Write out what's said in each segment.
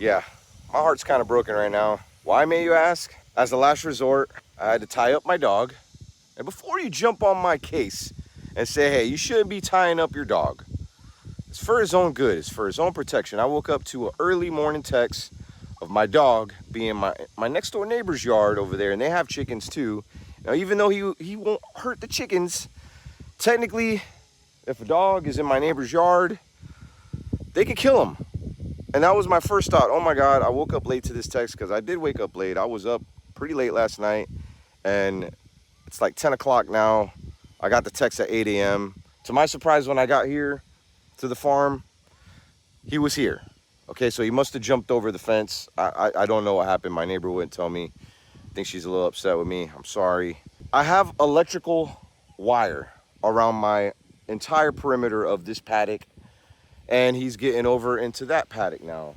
Yeah, my heart's kind of broken right now. Why, may you ask? As a last resort, I had to tie up my dog. And before you jump on my case and say, hey, you shouldn't be tying up your dog, it's for his own good, it's for his own protection. I woke up to an early morning text of my dog being in my next door neighbor's yard over there, and they have chickens too. Now, even though he won't hurt the chickens, technically, if a dog is in my neighbor's yard, they could kill him. And that was my first thought. Oh my God, I woke up late to this text because I did wake up late. I was up pretty late last night, and it's like 10 o'clock now. I got the text at 8 a.m. To my surprise, when I got here to the farm, he was here. Okay, so he must have jumped over the fence. I don't know what happened. My neighbor wouldn't tell me. I think she's a little upset with me. I'm sorry. I have electrical wire around my entire perimeter of this paddock, and he's getting over into that paddock now.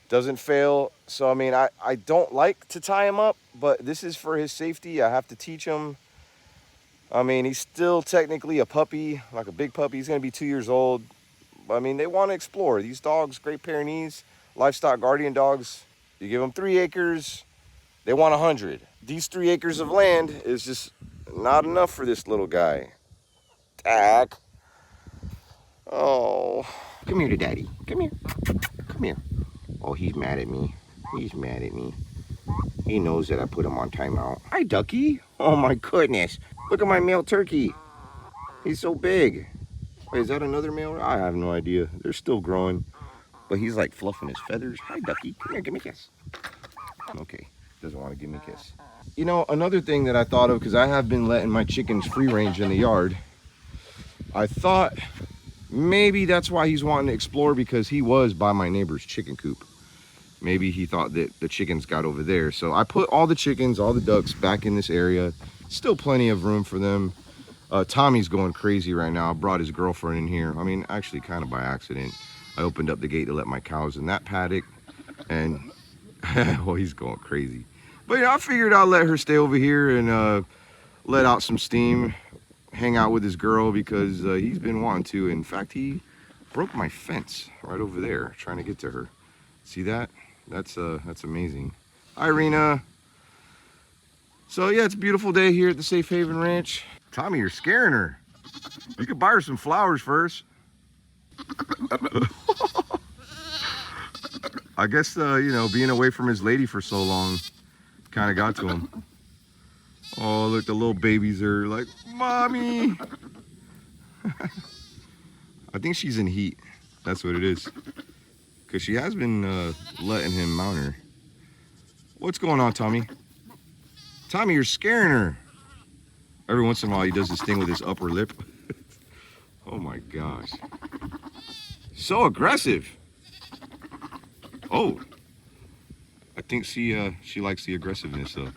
Doesn't fail. So, I mean, I don't like to tie him up, but this is for his safety. I have to teach him. I mean, he's still technically a puppy, like a big puppy. He's going to be 2 years old. I mean, they want to explore. These dogs, Great Pyrenees, livestock guardian dogs, you give them 3 acres, they want 100. These 3 acres of land is just not enough for this little guy. Dak. Oh. Come here to daddy. Come here. Come here. Oh, he's mad at me. He's mad at me. He knows that I put him on timeout. Hi, Ducky. Oh, my goodness. Look at my male turkey. He's so big. Wait, is that another male? I have no idea. They're still growing. But he's like fluffing his feathers. Hi, Ducky. Come here, give me a kiss. Okay, doesn't want to give me a kiss. You know, another thing that I thought of, because I have been letting my chickens free range in the yard, I thought maybe that's why he's wanting to explore, because he was by my neighbor's chicken coop. Maybe he thought that the chickens got over there. So I put all the chickens, all the ducks back in this area. Still plenty of room for them. Tommy's going crazy right now. I brought his girlfriend in here. I mean, actually kind of by accident. I opened up the gate to let my cows in that paddock, and well, he's going crazy. But yeah, I figured I'd let her stay over here and let out some steam, hang out with his girl, because he's been wanting to. In fact, he broke my fence right over there trying to get to her. See that? That's amazing. Hi, Rena. So yeah, it's a beautiful day here at the Safe Haven Ranch. Tommy, you're scaring her. You could buy her some flowers first. I guess, you know, being away from his lady for so long kind of got to him. Oh, look, the little babies are like, Mommy. I think she's in heat. That's what it is. Because she has been letting him mount her. What's going on, Tommy? Tommy, you're scaring her. Every once in a while, he does this thing with his upper lip. Oh my gosh. So aggressive. Oh. I think she likes the aggressiveness, though.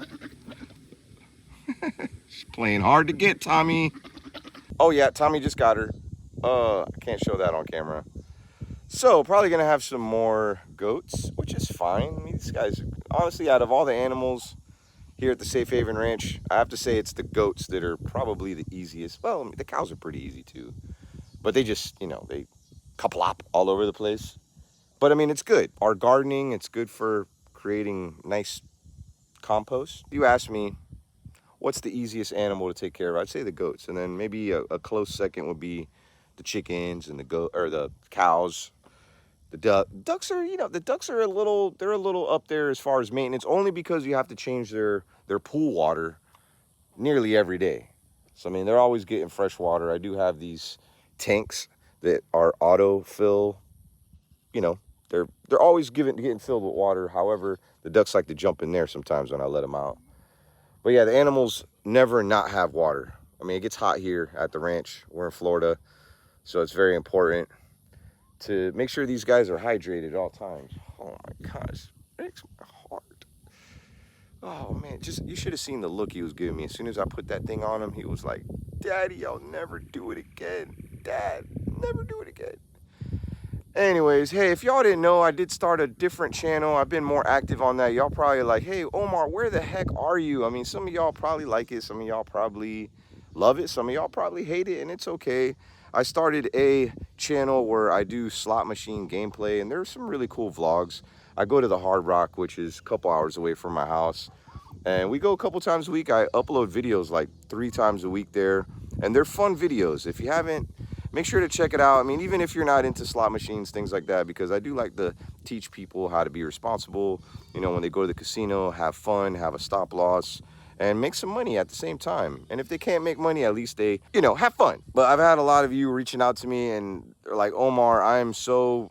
She's playing hard to get, Tommy. Oh yeah, Tommy just got her. I can't show that on camera. So, probably gonna have some more goats, which is fine. I mean, these guys, honestly, out of all the animals here at the Safe Haven Ranch, I have to say it's the goats that are probably the easiest. Well, I mean, the cows are pretty easy too, but they just, you know, they kaplop all over the place. But I mean, it's good. Our gardening, it's good for creating nice compost. You ask me, what's the easiest animal to take care of? I'd say the goats, and then maybe a close second would be the chickens and the cows. The ducks are, you know, the ducks are they're a little up there as far as maintenance, only because you have to change their pool water nearly every day. So, I mean, they're always getting fresh water. I do have these tanks that are auto fill. You know, they're always getting filled with water. However, the ducks like to jump in there sometimes when I let them out. But yeah, the animals never not have water. I mean, it gets hot here at the ranch. We're in Florida, so it's very important to make sure these guys are hydrated at all times. Oh my gosh, it breaks my heart. Oh man, you should have seen the look he was giving me. As soon as I put that thing on him, he was like, Daddy, I'll never do it again. Dad, never do it again. Anyways, hey, if y'all didn't know, I did start a different channel. I've been more active on that. Y'all probably like, hey, Omar, where the heck are you? I mean, some of y'all probably like it. Some of y'all probably love it. Some of y'all probably hate it, and it's okay. I started a channel where I do slot machine gameplay, and there's some really cool vlogs. I go to the Hard Rock, which is a couple hours away from my house, and we go a couple times a week. I upload videos like 3 times a week there, and they're fun videos. If you haven't, make sure to check it out. I mean, even if you're not into slot machines, things like that, because I do like to teach people how to be responsible, you know, when they go to the casino, have fun, have a stop loss, and make some money at the same time. And if they can't make money, at least they, you know, have fun. But I've had a lot of you reaching out to me and they're like, Omar, I'm so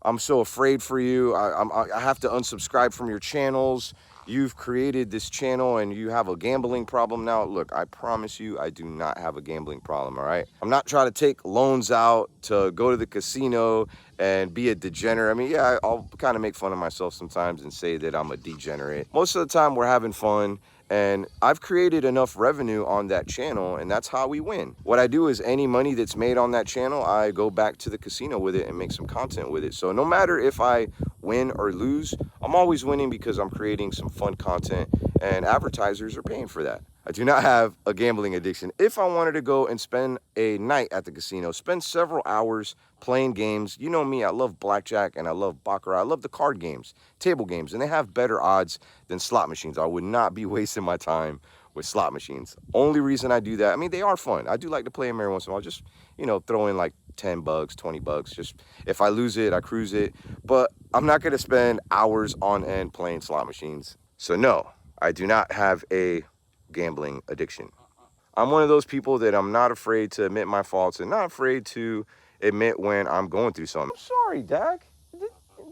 afraid for you. I have to unsubscribe from your channels. You've created this channel and you have a gambling problem now. Look, I promise you, I do not have a gambling problem, all right? I'm not trying to take loans out to go to the casino and be a degenerate. I mean, yeah, I'll kind of make fun of myself sometimes and say that I'm a degenerate. Most of the time, we're having fun. And I've created enough revenue on that channel, and that's how we win. What I do is any money that's made on that channel, I go back to the casino with it and make some content with it. So no matter if I win or lose, I'm always winning because I'm creating some fun content and advertisers are paying for that. I do not have a gambling addiction. If I wanted to go and spend a night at the casino, spend several hours playing games, you know me, I love blackjack and I love baccarat. I love the card games, table games, and they have better odds than slot machines. I would not be wasting my time with slot machines. Only reason I do that, I mean, they are fun. I do like to play them every once in a while, just, you know, throw in like 10 bucks, 20 bucks. Just if I lose it, I cruise it. But I'm not going to spend hours on end playing slot machines. So no, I do not have a gambling addiction. I'm one of those people that I'm not afraid to admit my faults and not afraid to admit when I'm going through something. I'm sorry, Dak.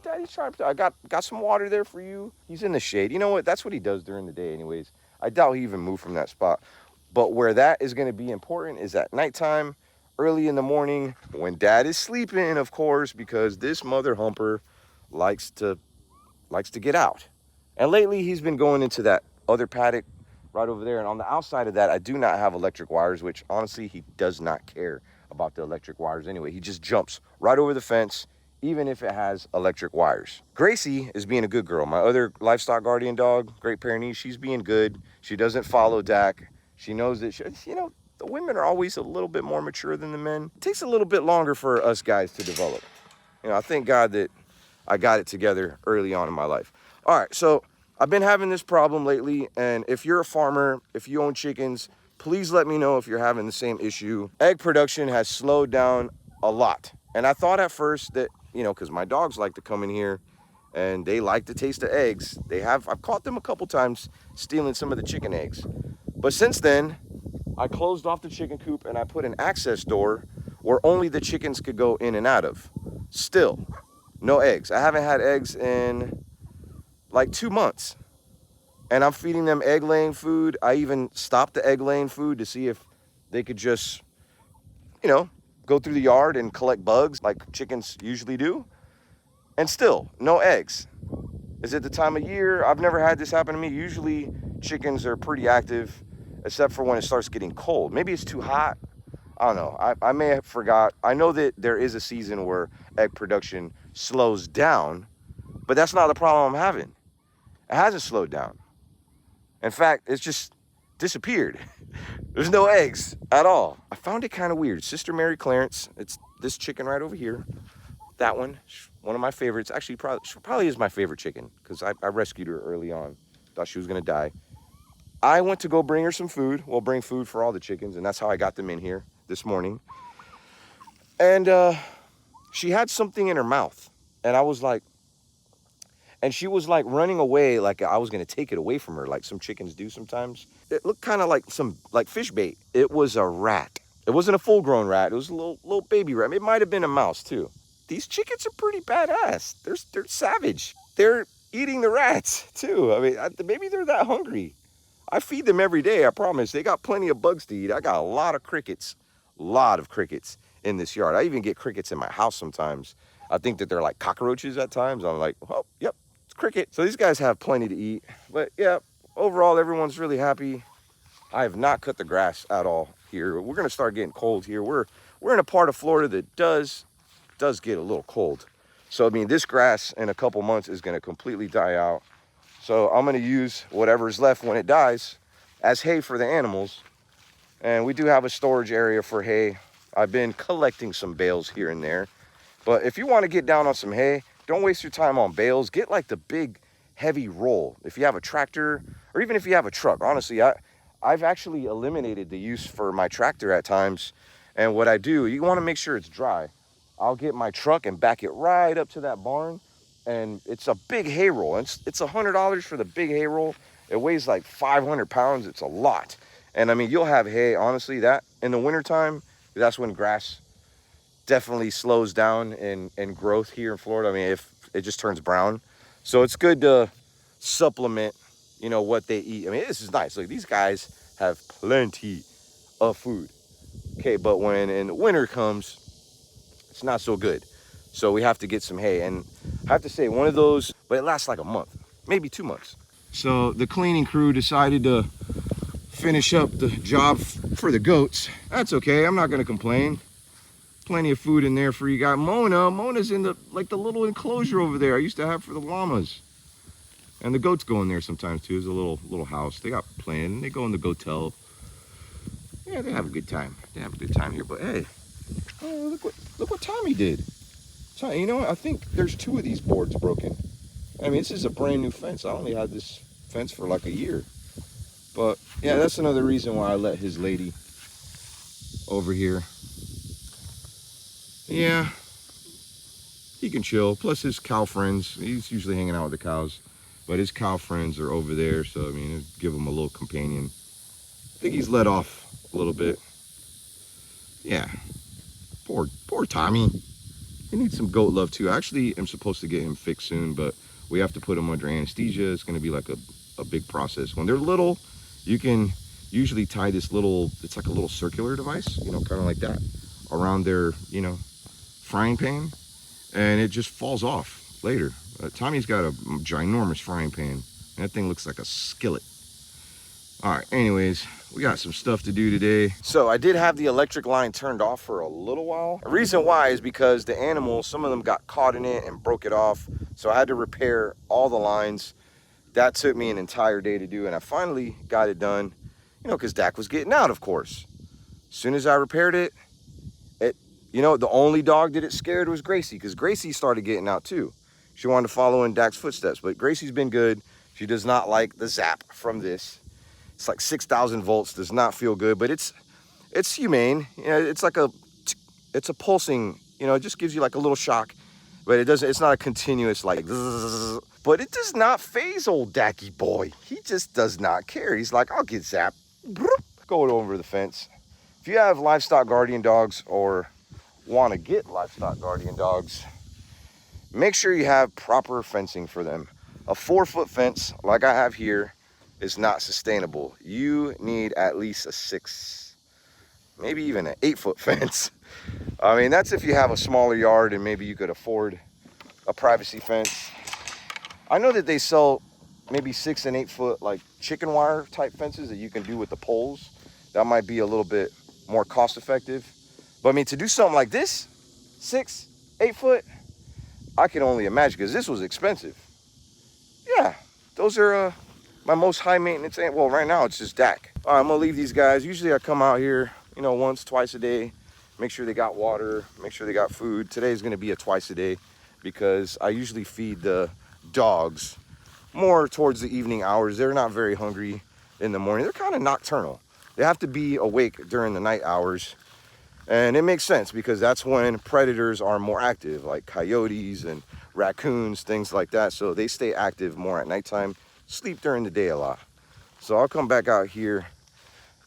Daddy's trying to, I got some water there for you. He's in the shade. You know what? That's what he does during the day anyways. I doubt he even moved from that spot. But where that is going to be important is at nighttime, early in the morning, when Dad is sleeping, of course, because this mother humper likes to get out. And lately he's been going into that other paddock right over there. And on the outside of that, I do not have electric wires, which honestly, he does not care about the electric wires anyway. He just jumps right over the fence, even if it has electric wires. Gracie is being a good girl. My other livestock guardian dog, Great Pyrenees, she's being good. She doesn't follow Dak. She knows that, you know, the women are always a little bit more mature than the men. It takes a little bit longer for us guys to develop. You know, I thank God that I got it together early on in my life. All right, so I've been having this problem lately, and if you're a farmer, if you own chickens, please let me know if you're having the same issue. Egg production has slowed down a lot. And I thought at first that, you know, because my dogs like to come in here and they like to taste the eggs. I've caught them a couple times stealing some of the chicken eggs. But since then, I closed off the chicken coop and I put an access door where only the chickens could go in and out of. Still, no eggs. I haven't had eggs in like 2 months. And I'm feeding them egg laying food. I even stopped the egg laying food to see if they could just, you know, go through the yard and collect bugs like chickens usually do. And still, no eggs. Is it the time of year? I've never had this happen to me. Usually chickens are pretty active, except for when it starts getting cold. Maybe it's too hot. I don't know. I may have forgot. I know that there is a season where egg production slows down, but that's not the problem I'm having. It hasn't slowed down. In fact, it's just disappeared. There's no eggs at all. I found it kind of weird. Sister Mary Clarence, it's this chicken right over here. That one of my favorites. Actually, she probably is my favorite chicken because I rescued her early on. Thought she was gonna die. I went to go bring her some food. Well, bring food for all the chickens, and that's how I got them in here this morning. And she had something in her mouth, and I was like, and she was like running away like I was gonna take it away from her, like some chickens do sometimes. It looked kind of like fish bait. It was a rat. It wasn't a full-grown rat. It was a little baby rat. It might have been a mouse too. These chickens are pretty badass. They're savage. They're eating the rats too. I mean, maybe they're that hungry. I feed them every day, I promise. They got plenty of bugs to eat. I got a lot of crickets in this yard. I even get crickets in my house sometimes. I think that they're like cockroaches at times. I'm like, oh, yep, it's cricket. So these guys have plenty to eat. But yeah, overall, everyone's really happy. I have not cut the grass at all here. We're gonna start getting cold here. We're in a part of Florida that does get a little cold. So, I mean, this grass in a couple months is gonna completely die out. So I'm gonna use whatever's left when it dies as hay for the animals. And we do have a storage area for hay. I've been collecting some bales here and there. But if you want to get down on some hay, don't waste your time on bales. Get like the big, heavy roll. If you have a tractor, or even if you have a truck. Honestly, I've actually eliminated the use for my tractor at times. And what I do, you want to make sure it's dry. I'll get my truck and back it right up to that barn. And it's a big hay roll. It's $100 for the big hay roll. It weighs like 500 pounds. It's a lot. And I mean, you'll have hay, honestly, that in the wintertime, that's when grass definitely slows down in growth here in Florida. I mean, if it just turns brown. So it's good to supplement, you know, what they eat. I mean, this is nice. Look, these guys have plenty of food. Okay, but when in the winter comes, it's not so good. So we have to get some hay. And I have to say, one of those, but it lasts like a month, maybe 2 months. So the cleaning crew decided to finish up the job for the goats. That's okay, I'm not gonna complain. Plenty of food in there for you guys. Mona's in the little enclosure over there I used to have for the llamas. And the goats go in there sometimes too. There's a little house. They got plenty, and they go in the goatel. Yeah, they have a good time. They have a good time here. But hey, oh, look what Tommy did. So, you know what? I think there's 2 of these boards broken. I mean, this is a brand new fence. I only had this fence for like a year. But yeah, that's another reason why I let his lady over here. Yeah, he can chill. Plus his cow friends, he's usually hanging out with the cows, but his cow friends are over there. So, I mean, give him a little companion. I think he's let off a little bit. Yeah, poor Tommy. He needs some goat love too. I actually am supposed to get him fixed soon, but we have to put him under anesthesia. It's gonna be like a big process. When they're little, you can usually tie this little, it's like a little circular device, you know, kind of like that, around their, you know, frying pan, and it just falls off later. Tommy's got a ginormous frying pan, and that thing looks like a skillet. All right, anyways, we got some stuff to do today. So I did have the electric line turned off for a little while. The reason why is because the animals, some of them got caught in it and broke it off. So I had to repair all the lines. That took me an entire day to do, and I finally got it done, you know, because Dak was getting out, of course. As soon as I repaired it, you know, the only dog that it scared was Gracie, because Gracie started getting out too. She wanted to follow in Dak's footsteps, but Gracie's been good. She does not like the zap from this. It's like 6,000 volts, does not feel good, but it's humane. You know, it's a pulsing, you know, it just gives you like a little shock, but it's not a continuous like, zzz, but it does not faze old Dacky boy. He just does not care. He's like, I'll get zapped. Going over the fence. If you have livestock guardian dogs or want to get livestock guardian dogs, make sure you have proper fencing for them. A 4-foot fence like I have here is not sustainable. You need at least a 6, maybe even an 8-foot fence. I mean, that's if you have a smaller yard and maybe you could afford a privacy fence. I know that they sell maybe 6 and 8-foot like chicken wire type fences that you can do with the poles. That might be a little bit more cost effective. But I mean, to do something like this, 6, 8 foot, I can only imagine, because this was expensive. Yeah, those are my most high maintenance. Well, right now it's just Dak. All right, I'm gonna leave these guys. Usually I come out here, you know, once, twice a day, make sure they got water, make sure they got food. Today's gonna be a twice a day, because I usually feed the dogs more towards the evening hours. They're not very hungry in the morning. They're kind of nocturnal. They have to be awake during the night hours. And it makes sense, because that's when predators are more active, like coyotes and raccoons, things like that. So they stay active more at nighttime, sleep during the day a lot. So I'll come back out here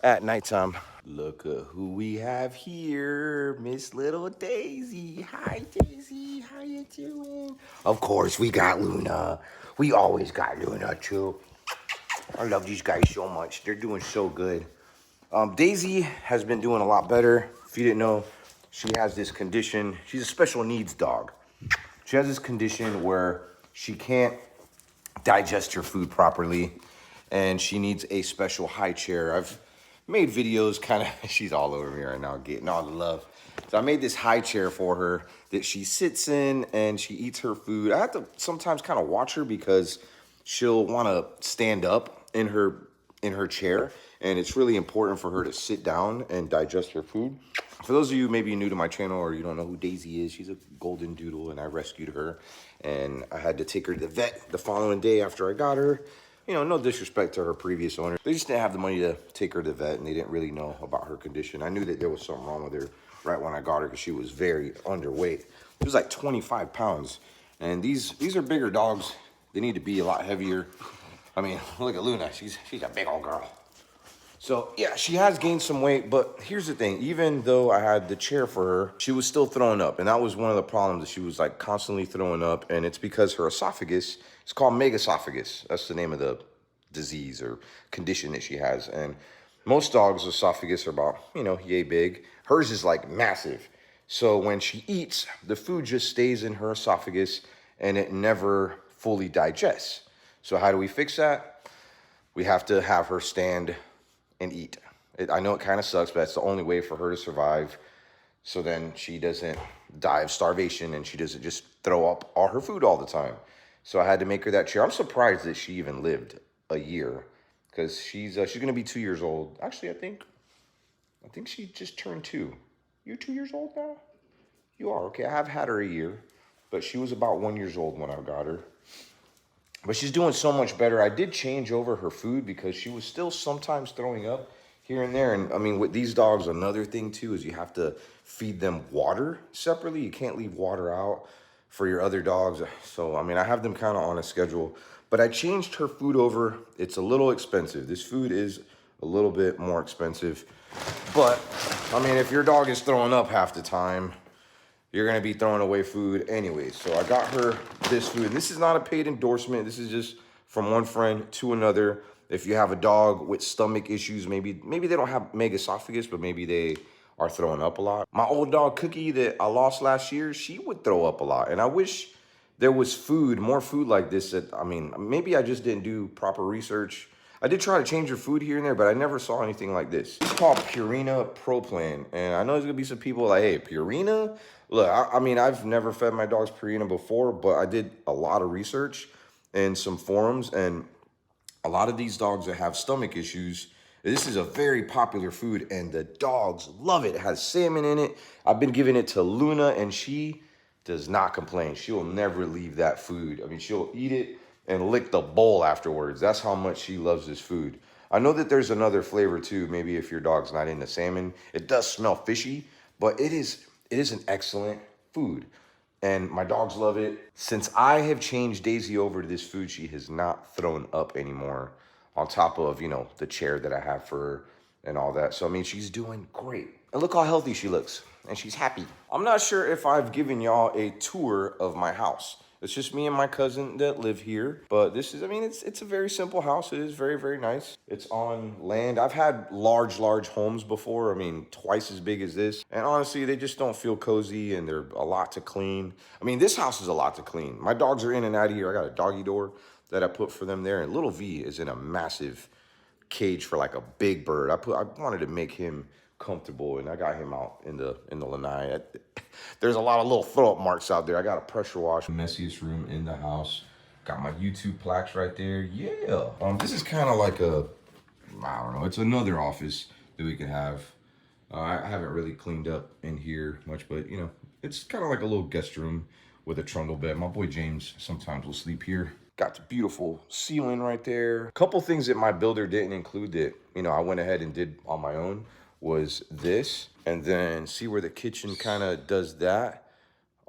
at nighttime. Look at who we have here, Miss Little Daisy. Hi, Daisy, how you doing? Of course, we got Luna. We always got Luna too. I love these guys so much. They're doing so good. Daisy has been doing a lot better. If you didn't know, she has this condition. She's a special needs dog. She has this condition where she can't digest her food properly, and she needs a special high chair. I've made videos kind of, she's all over me right now, getting all the love. So I made this high chair for her that she sits in and she eats her food. I have to sometimes kind of watch her, because she'll want to stand up in her in her chair, and it's really important for her to sit down and digest her food. For those of you maybe new to my channel or you don't know who Daisy is, she's a golden doodle, and I rescued her, and I had to take her to the vet the following day after I got her. You know, no disrespect to her previous owner. They just didn't have the money to take her to the vet, and they didn't really know about her condition. I knew that there was something wrong with her right when I got her because she was very underweight. She was like 25 pounds. And these are bigger dogs. They need to be a lot heavier. I mean, look at Luna. She's a big old girl. So yeah, she has gained some weight, but here's the thing. Even though I had the chair for her, she was still throwing up. And that was one of the problems, that she was like constantly throwing up. And it's because her esophagus, it's called megaesophagus. That's the name of the disease or condition that she has. And most dogs' esophagus are about, you know, yay big. Hers is like massive. So when she eats, the food just stays in her esophagus and it never fully digests. So how do we fix that? We have to have her stand and eat. I know it kind of sucks, but that's the only way for her to survive. So then she doesn't die of starvation and she doesn't just throw up all her food all the time. So I had to make her that chair. I'm surprised that she even lived a year because she's gonna be 2 years old. Actually, I think she just turned 2. You're 2 years old now? You are, okay. I have had her a year, but she was about 1 year old when I got her. But she's doing so much better. I did change over her food because she was still sometimes throwing up here and there. And I mean, with these dogs, another thing too is you have to feed them water separately. You can't leave water out for your other dogs. So, I mean, I have them kind of on a schedule. But I changed her food over. It's a little expensive. This food is a little bit more expensive. But, I mean, if your dog is throwing up half the time, you're going to be throwing away food anyway. So I got her this food. This is not a paid endorsement. This is just from one friend to another. If you have a dog with stomach issues, maybe they don't have megaesophagus, but maybe they are throwing up a lot. My old dog Cookie that I lost last year, she would throw up a lot. And I wish there was food, more food like this. That, I mean, maybe I just didn't do proper research. I did try to change her food here and there, but I never saw anything like this. It's called Purina Pro Plan. And I know there's gonna be some people like, hey, Purina? Look, I mean, I've never fed my dogs Purina before, but I did a lot of research in some forums, and a lot of these dogs that have stomach issues, this is a very popular food, and the dogs love it. It has salmon in it. I've been giving it to Luna, and she does not complain. She'll never leave that food. I mean, she'll eat it and lick the bowl afterwards. That's how much she loves this food. I know that there's another flavor too. Maybe if your dog's not into salmon, it does smell fishy, but it is an excellent food. And my dogs love it. Since I have changed Daisy over to this food, she has not thrown up anymore, on top of, you know, the chair that I have for her and all that. So, I mean, she's doing great. And look how healthy she looks. And she's happy. I'm not sure if I've given y'all a tour of my house. It's just me and my cousin that live here. But this is, I mean, it's a very simple house. It is very, very nice. It's on land. I've had large homes before. I mean, twice as big as this. And honestly, they just don't feel cozy and they're a lot to clean. I mean, this house is a lot to clean. My dogs are in and out of here. I got a doggy door that I put for them there. And little V is in a massive cage for like a big bird. I wanted to make him comfortable, and I got him out in the lanai. There's a lot of little throw up marks out there. I got a pressure wash. Messiest room in the house. Got my YouTube plaques right there. Yeah. This is kind of like a, I don't know, it's another office that we could have. I haven't really cleaned up in here much, but you know, it's kind of like a little guest room with a trundle bed. My boy James sometimes will sleep here. Got the beautiful ceiling right there. A couple things that my builder didn't include that, you know, I went ahead and did on my own was this. And then see where the kitchen kind of does that?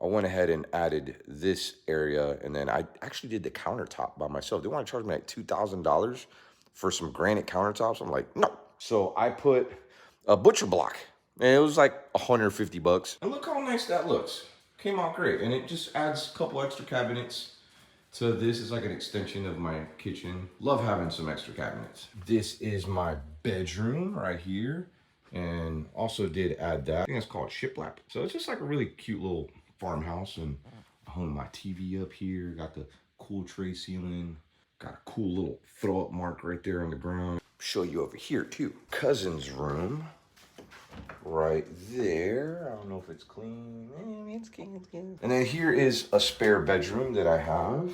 I went ahead and added this area, and then I actually did the countertop by myself. They want to charge me like $2,000 for some granite countertops. I'm like, no. So I put a butcher block, and it was like 150 bucks. And look how nice that looks. Came out great, and it just adds a couple extra cabinets to this. Is like an extension of my kitchen. Love having some extra cabinets. This is my bedroom right here, and also did add that. I think it's called shiplap. So it's just like a really cute little farmhouse, and I hung my TV up here. Got the cool tray ceiling. Got a cool little throw up mark right there on the ground. Show you over here too. Cousin's room right there. I don't know if it's clean. It's clean, it's clean. And then here is a spare bedroom that I have.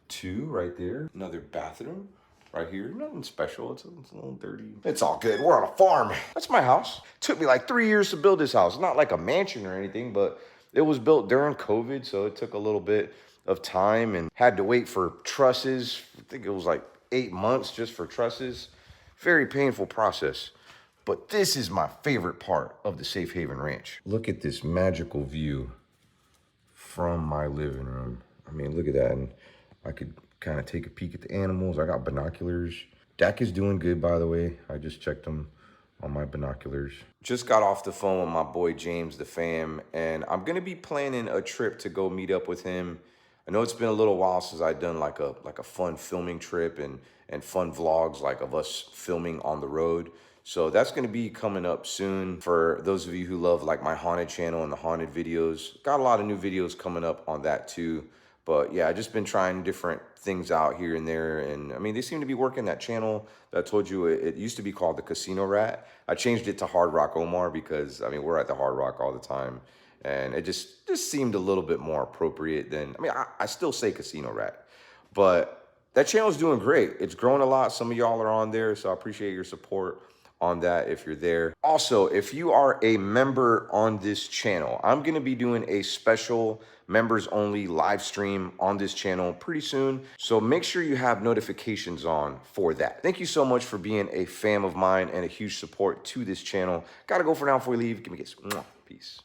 Two right there. Another bathroom right here. Nothing special. It's a little dirty. It's all good. We're on a farm. That's my house. Took me like 3 years to build this house. Not like a mansion or anything, but it was built during COVID, so it took a little bit of time and had to wait for trusses. I think it was like 8 months just for trusses. Very painful process. But this is my favorite part of the Safe Haven Ranch. Look at this magical view from my living room. I mean, look at that. And I could kind of take a peek at the animals. I got binoculars. Dak is doing good, by the way. I just checked him on my binoculars. Just got off the phone with my boy James, the fam, and I'm gonna be planning a trip to go meet up with him. I know it's been a little while since I've done like a fun filming trip and fun vlogs like of us filming on the road. So that's gonna be coming up soon for those of you who love like my haunted channel and the haunted videos. Got a lot of new videos coming up on that too. But yeah, I just been trying different things out here and there. And I mean, they seem to be working. That channel that I told you, it used to be called the Casino Rat. I changed it to Hard Rock Omar because I mean, we're at the Hard Rock all the time. And it just seemed a little bit more appropriate than, I mean, I still say Casino Rat, but that channel is doing great. It's growing a lot. Some of y'all are on there, so I appreciate your support on that if you're there. Also, if you are a member on this channel, I'm gonna be doing a special members only live stream on this channel pretty soon. So make sure you have notifications on for that. Thank you so much for being a fan of mine and a huge support to this channel. Gotta go for now before we leave. Give me a kiss. Peace.